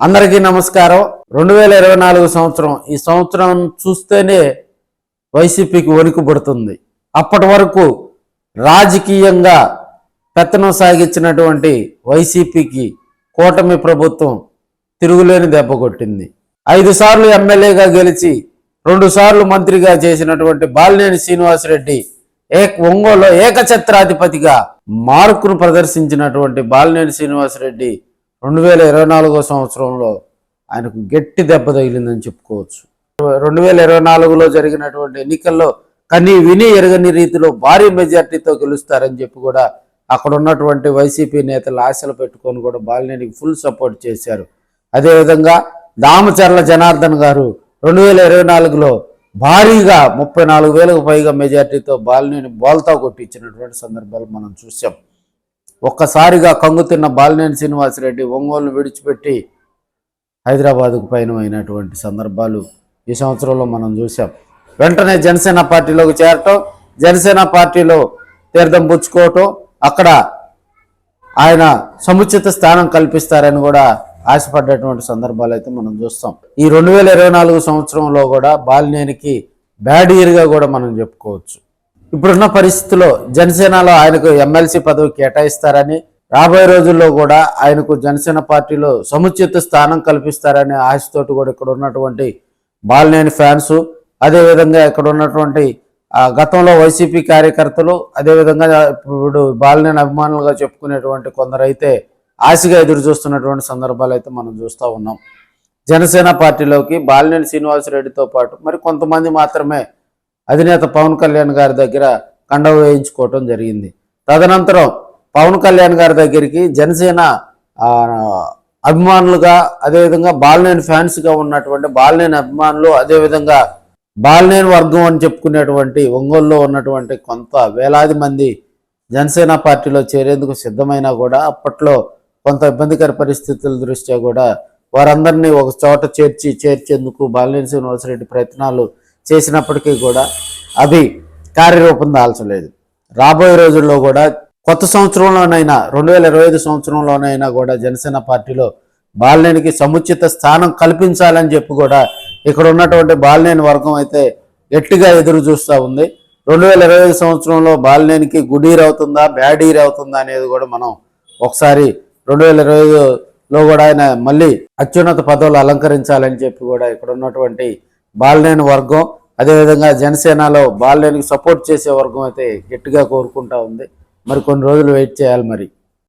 అందరికీ నమస్కారం. 2024 సంవత్సరం ఈ సంవత్సరం చూస్తేనే వైసీపీకి వణుకు పడుతుంది. అప్పటి వరకు రాజకీయంగా పెత్తనం సాగించినటువంటి వైసీపీకి కూటమి ప్రభుత్వం తిరుగులేని దెబ్బ కొట్టింది. 5 సార్లు ఎమ్మెల్యేగా గెలిచి 2 సార్లు మంత్రిగా చేసినటువంటి బాలినేని శ్రీనివాసరెడ్డి ఒంగోలులో ఏకఛత్రాధిపతిగా మార్కును ప్రదర్శించినటువంటి బాలినేని శ్రీనివాసరెడ్డి 2024 సంవత్సరంలో ఆయనకు గట్టి దెబ్బ తగిలిందని చెప్పుకోవచ్చు. 2024లో జరిగినటువంటి ఎన్నికల్లో కనీ విని ఎరగని రీతిలో భారీ మెజార్టీతో గెలుస్తారని చెప్పి కూడా అక్కడ ఉన్నటువంటి వైసీపీ నేతలు ఆశలు పెట్టుకొని కూడా బాలినేనికి ఫుల్ సపోర్ట్ చేశారు. అదేవిధంగా దామచర్ల జనార్దన్ గారు 2024లో భారీగా 34,000కు పైగా మెజార్టీతో బాలినేని బోల్తా కొట్టించినటువంటి సందర్భాలు మనం చూసాం. ఒక్కసారిగా కంగుతిన్న బాలినేని శ్రీనివాసరెడ్డి ఒంగోలు విడిచిపెట్టి హైదరాబాద్కు పయనమైనటువంటి సందర్భాలు ఈ సంవత్సరంలో మనం చూసాం. వెంటనే జనసేన పార్టీలోకి చేరటం, జనసేన పార్టీలో తీర్థం పుచ్చుకోవటం, అక్కడ ఆయన సముచిత స్థానం కల్పిస్తారని కూడా ఆశపడ్డటువంటి సందర్భాలు అయితే మనం చూస్తాం. ఈ 2024 సంవత్సరంలో కూడా బాలినేనికి బ్యాడ్ ఇయర్గా కూడా మనం చెప్పుకోవచ్చు. ఇప్పుడున్న పరిస్థితుల్లో జనసేనలో ఆయనకు ఎమ్మెల్సీ పదవి కేటాయిస్తారని, రాబోయే రోజుల్లో కూడా ఆయనకు జనసేన పార్టీలో సముచిత స్థానం కల్పిస్తారనే ఆశతోటి కూడా ఇక్కడ ఉన్నటువంటి బాలినేని ఫ్యాన్స్, అదేవిధంగా ఇక్కడ ఉన్నటువంటి గతంలో వైసీపీ కార్యకర్తలు, అదేవిధంగా ఇప్పుడు బాలినేని అభిమానులుగా చెప్పుకునేటువంటి కొందరైతే ఆశగా ఎదురు చూస్తున్నటువంటి సందర్భాలు అయితే మనం చూస్తూ ఉన్నాం. జనసేన పార్టీలోకి బాలినేని శ్రీనివాసరెడ్డితో పాటు మరి కొంతమంది మాత్రమే అధినేత పవన్ కళ్యాణ్ గారి దగ్గర కండవ వేయించుకోవటం జరిగింది. తదనంతరం పవన్ కళ్యాణ్ గారి దగ్గరికి జనసేన అభిమానులుగా, అదేవిధంగా బాలినేని ఫ్యాన్స్గా ఉన్నటువంటి బాలినేని అభిమానులు, అదేవిధంగా బాలినేని వర్గం అని చెప్పుకునేటువంటి ఒంగోలులో ఉన్నటువంటి కొంత వేలాది మంది జనసేన పార్టీలో చేరేందుకు సిద్ధమైనా కూడా అప్పట్లో కొంత ఇబ్బందికర పరిస్థితుల దృష్ట్యా కూడా వారందరినీ ఒక చోట చేర్చేందుకు బాలినేని శ్రీనివాసరెడ్డి ప్రయత్నాలు చేసినప్పటికీ కూడా అవి కార్యరూపం దాల్చలేదు. రాబోయే రోజుల్లో కూడా కొత్త సంవత్సరంలోనైనా 2025 సంవత్సరంలోనైనా కూడా జనసేన పార్టీలో బాలినేనికి సముచిత స్థానం కల్పించాలని చెప్పి కూడా ఇక్కడ ఉన్నటువంటి బాలినేని వర్గం అయితే గట్టిగా ఎదురు చూస్తూ ఉంది. 2025 సంవత్సరంలో బాలినేనికి గుడ్ ఇయర్ అవుతుందా, బ్యాడ్ ఇయర్ అవుతుందా అనేది కూడా మనం ఒకసారి 2025లో కూడా ఆయన మళ్ళీ అత్యున్నత పదవులు అలంకరించాలని చెప్పి కూడా ఇక్కడ ఉన్నటువంటి బాలినేని వర్గం, అదేవిధంగా జనసేనలో బాలినేనికి సపోర్ట్ చేసే వర్గం అయితే గట్టిగా కోరుకుంటా ఉంది. మరి కొన్ని రోజులు వెయిట్ చేయాలి మరి.